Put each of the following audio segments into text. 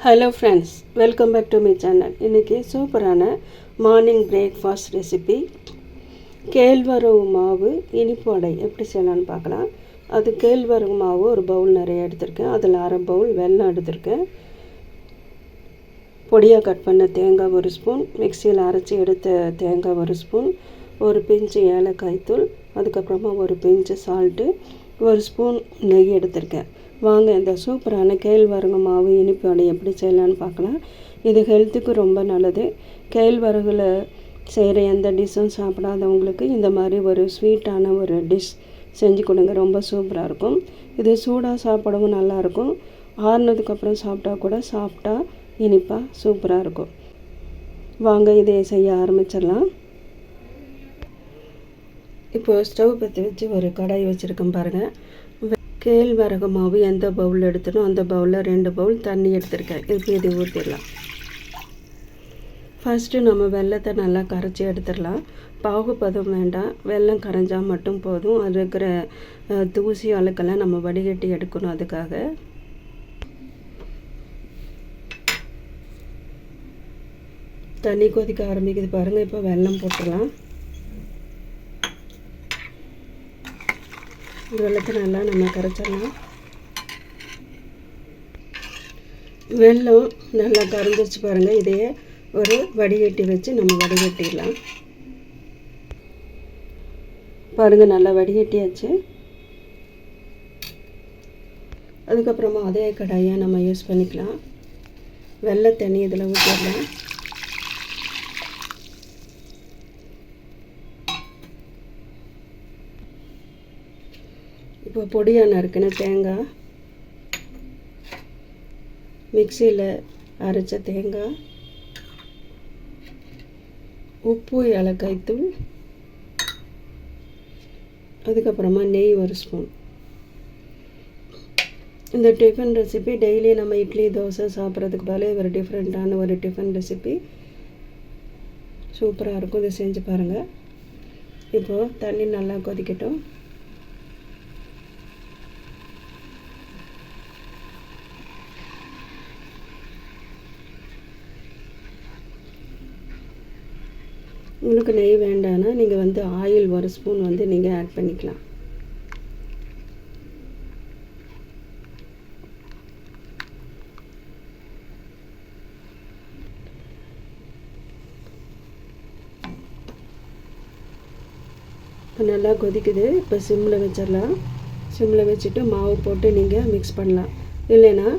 Hello friends, welcome back to my channel. இன்றைக்கி சூப்பரான morning breakfast recipe கேழ்வரகு மாவு இனிப்பு வடை எப்படி செய்யலான்னு பார்க்கலாம். அது கேழ்வரகு மாவு ஒரு பவுல் நிறைய எடுத்திருக்கேன். அதில் அரை பவுல் வெல்லம் எடுத்திருக்கேன். பொடியாக கட் பண்ண தேங்காய் ஒரு ஸ்பூன், மிக்சியில் அரைச்சி எடுத்த தேங்காய் ஒரு ஸ்பூன், ஒரு பிஞ்சு ஏலக்காய் தூள், அதுக்கப்புறமா ஒரு பிஞ்சு சால்ட்டு, ஒரு ஸ்பூன் நெய் எடுத்திருக்கேன். வாங்க இந்த சூப்பரான கேழ்வரகு மாவு இனிப்பு வடை எப்படி செய்யலான்னு பார்க்கலாம். இது ஹெல்த்துக்கு ரொம்ப நல்லது. கேழ்வரகுல செய்கிற எந்த டிஷ்ஷும் சாப்பிடாதவங்களுக்கு இந்த மாதிரி ஒரு ஸ்வீட்டான ஒரு டிஷ் செஞ்சு கொடுங்க, ரொம்ப சூப்பராக இருக்கும். இது சூடாக சாப்பிடவும் நல்லாயிருக்கும். ஆறுனதுக்கப்புறம் சாப்பிட்டா கூட சாப்பிட்டா இனிப்பாக சூப்பராக இருக்கும். வாங்க இதை செய்ய ஆரம்பிச்சிடலாம். இப்போது ஸ்டவ் பற்றி வச்சு ஒரு கடாய் வச்சுருக்கேன் பாருங்கள். கேழ்வரகு மாவு எந்த பவுல் எடுத்துனோ அந்த பவுலில் 2 பவுல் தண்ணி எடுத்துருக்கேன். இப்போ இதை ஊற்றிடலாம். ஃபஸ்ட்டு நம்ம வெல்லத்தை நல்லா கரைச்சி எடுத்துடலாம். பாகுபதம் வேண்டாம், வெல்லம் கரைஞ்சால் மட்டும் போதும். அது இருக்கிற தூசி அழுக்கெல்லாம் நம்ம வடிகட்டி எடுக்கணும். அதுக்காக தண்ணி கொதிக்க ஆரம்பிக்குது பாருங்கள். இப்போ வெல்லம் போட்டுடலாம். வெல்லத்தை நல்லா நம்ம கரைச்சிடலாம். வெல்லம் நல்லா கரைஞ்சிருச்சு பாருங்கள். இதையே ஒரு வடிகட்டி வச்சு நம்ம வடிகட்டிடலாம். பாருங்கள், நல்லா வடிகட்டியாச்சு. அதுக்கப்புறமா அதே கடாயை நம்ம யூஸ் பண்ணிக்கலாம். வெள்ளை தண்ணி இதில் ஊற்றிடலாம். இப்போ பொடியாக நறுக்கின தேங்காய், மிக்சியில் அரைச்ச தேங்காய், உப்பு, ஏலக்காய் தூள், அதுக்கப்புறமா நெய் ஒரு ஸ்பூன். இந்த டிஃபன் ரெசிபி டெய்லி நம்ம இட்லி தோசை சாப்பிட்றதுக்கு பதிலாக ஒரு டிஃப்ரெண்ட்டான ஒரு டிஃபன் ரெசிபி சூப்பராக இருக்கும். இதை செஞ்சு பாருங்கள். இப்போது தண்ணி நல்லா கொதிக்கட்டும். உங்களுக்கு நெய் வேண்டான்னா நீங்கள் ஆயில் ஒரு ஸ்பூன் நீங்கள் ஆட் பண்ணிக்கலாம். இப்போ நல்லா கொதிக்குது. இப்போ சிம்மில் வச்சிடலாம். சிம்மில் வச்சுட்டு மாவு போட்டு நீங்கள் மிக்ஸ் பண்ணலாம். இல்லைன்னா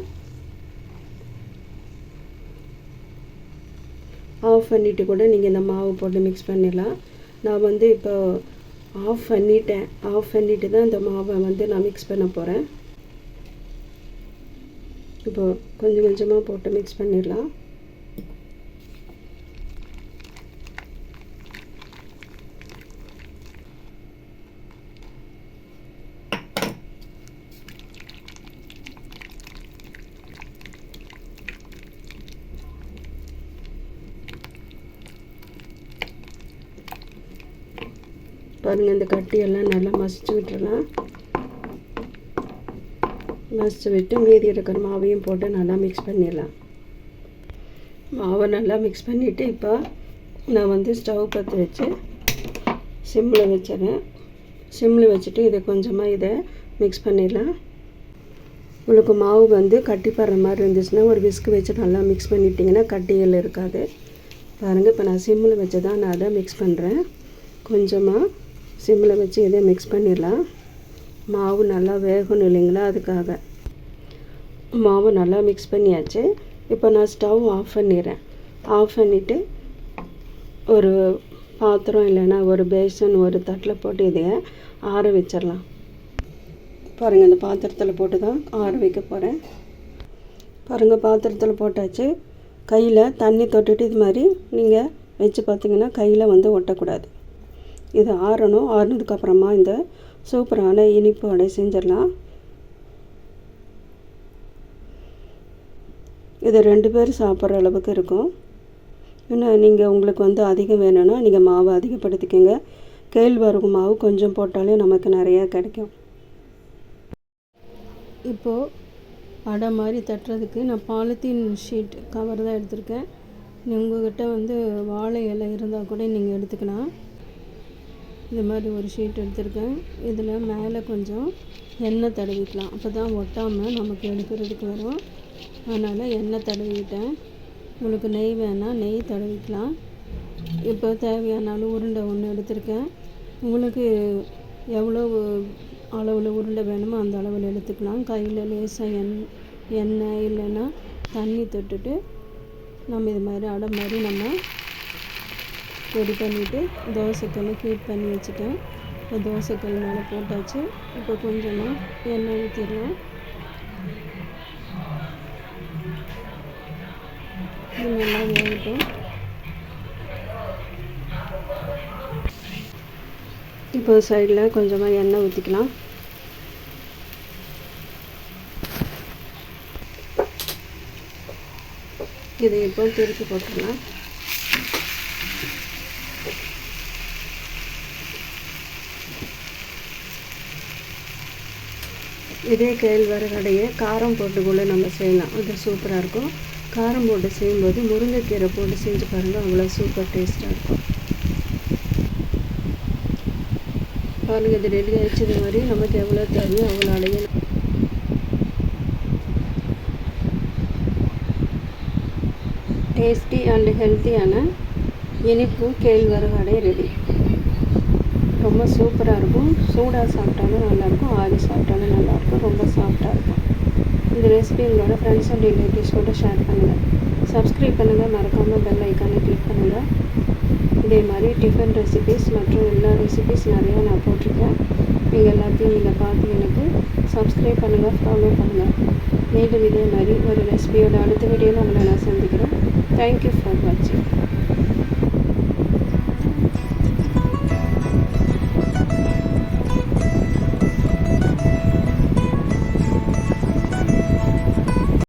ஆஃப் பண்ணிவிட்டு கூட நீங்கள் இந்த மாவு போட்டு மிக்ஸ் பண்ணிடலாம். நான் இப்போ ஆஃப் பண்ணிவிட்டு தான் இந்த மாவை நான் மிக்ஸ் பண்ண போகிறேன். இப்போது கொஞ்சம் கொஞ்சமாக போட்டு மிக்ஸ் பண்ணிடலாம். பாருங்கள், இந்த கட்டியெல்லாம் நல்லா மசிச்சு விட்டுடலாம். மசிச்சு விட்டு மீதி இருக்கிற மாவையும் போட்டு நல்லா மிக்ஸ் பண்ணிடலாம். மாவை நல்லா மிக்ஸ் பண்ணிவிட்டு இப்போ நான் ஸ்டவ் பற்ற வச்சு சிம்மில் வச்சிடறேன். சிம்மில் வச்சுட்டு இதை கொஞ்சமாக இதை மிக்ஸ் பண்ணிடலாம். உங்களுக்கு மாவு கட்டிப்படுற மாதிரி இருந்துச்சுன்னா ஒரு விஸ்க் வச்சு நல்லா மிக்ஸ் பண்ணிட்டிங்கன்னா கட்டிகள் இருக்காது. பாருங்கள், இப்போ நான் சிம்மில் வச்சு தான் நான் அதை மிக்ஸ் பண்ணுறேன். கொஞ்சமாக சிம்மில் வச்சு இதை மிக்ஸ் பண்ணிடலாம். மாவு நல்லா வேகணும் இல்லைங்களா, அதுக்காக. மாவு நல்லா மிக்ஸ் பண்ணியாச்சு. இப்போ நான் ஸ்டவ் ஆஃப் பண்ணிடுறேன். ஆஃப் பண்ணிவிட்டு ஒரு பாத்திரம் இல்லைன்னா ஒரு பேசன் ஒரு தட்டில் போட்டு இதையை ஆற வச்சிடலாம். பாருங்கள், இந்த பாத்திரத்தில் போட்டு தான் ஆற வைக்க போகிறேன். பாருங்கள், பாத்திரத்தில் போட்டாச்சு. கையில் தண்ணி தொட்டுட்டு இது மாதிரி நீங்கள் வச்சு பார்த்திங்கன்னா கையில் ஒட்டக்கூடாது. இது ஆறணும். ஆறுனதுக்கப்புறமா இந்த சூப்பரான இனிப்பு வடை செஞ்சிடலாம். இது 2 பேர் சாப்பிட்ற அளவுக்கு இருக்கும். இன்னும் நீங்கள் உங்களுக்கு அதிகம் வேணும்னா நீங்கள் மாவு அதிகப்படுத்திக்கோங்க. கேழ்வரகு மாவு கொஞ்சம் போட்டாலே நமக்கு நிறையா கிடைக்கும். இப்போது அடை மாதிரி தட்டுறதுக்கு நான் பாலித்தீன் ஷீட் கவர் தான் எடுத்திருக்கேன். உங்கள்கிட்ட வந்து வாழை இலை இருந்தால் கூட நீங்கள் எடுத்துக்கலாம். இது மாதிரி ஒரு ஷீட் எடுத்திருக்கேன். இதில் மேலே கொஞ்சம் எண்ணெய் தடவிக்கலாம். அப்போ தான் ஒட்டாமல் நமக்கு எடுக்கிறதுக்கு வரும். அதனால் எண்ணெய் தடவிக்கிட்டேன். உங்களுக்கு நெய் வேணால் நெய் தடவிக்கலாம். இப்போ தேவையான அளவு உருண்டை ஒன்று எடுத்திருக்கேன். உங்களுக்கு எவ்வளோ அளவில் உருண்டை வேணுமோ அந்த அளவில் எடுத்துக்கலாம். கையில் லேசாக எண்ணெய் இல்லைன்னா தண்ணி தொட்டுட்டு நம்ம இது மாதிரி அடை மாதிரி நம்ம ரெடி பண்ணிவிட்டு தோசைக்கல் ஹீட் பண்ணி வச்சுட்டேன். இப்போ தோசைக்கல் மேலே போட்டாச்சு. இப்போ கொஞ்சமாக எண்ணெய் ஊற்றிடலாம். இது நல்லா வேகட்டும். இப்போ சைடில் கொஞ்சமாக எண்ணெய் ஊற்றிக்கலாம். இதை இப்போ திருப்பி போட்டுடலாம். இதே கேழ்வரகு அடையை காரம் போட்டு கூட நம்ம செய்யலாம். அது சூப்பராக இருக்கும். காரம் போட்டு செய்யும்போது முருங்கைக்கீரை போட்டு செஞ்சு பாருங்கள், அவ்வளோ சூப்பர் டேஸ்ட்டாக இருக்கும். பாருங்கள், இது ரெடி ஆகிடுச்சு. இது மாதிரி நமக்கு எவ்வளோ தேவையோ அவ்வளோ அடைய டேஸ்டி அண்ட் ஹெல்த்தியான இனிப்பு கேழ்வரகு அடை ரெடி. ரொம்ப சூப்பராக இருக்கும். சூடாக சாப்பிட்டாலும் நல்லாயிருக்கும், ஆறி சாப்பிட்டாலும் நல்லாயிருக்கும். ரொம்ப சாஃப்டாக இருக்கும். இந்த ரெசிபி உங்களோட ஃப்ரெண்ட்ஸ் அண்ட் ரிலேட்டிவ்ஸோட ஷேர் பண்ணுங்கள். சப்ஸ்கிரைப் பண்ணுங்கள். மறக்காமல் பெல் ஐக்கானை கிளிக் பண்ணுங்கள். இதே மாதிரி டிஃபன் ரெசிபீஸ் மற்றும் எல்லா ரெசிபீஸ் நிறையா நான் போட்டிருக்கேன். நீங்கள் எல்லாத்தையும் நீங்கள் பார்த்து எனக்கு சப்ஸ்கிரைப் பண்ணுங்கள், ஃபாலோ பண்ணுங்கள். மீண்டும் இதே மாதிரி ஒரு ரெசிபியோட அடுத்த வீடியோவில் உங்களை நான் சந்திக்கிறேன். தேங்க்யூ ஃபார் வாட்சிங்.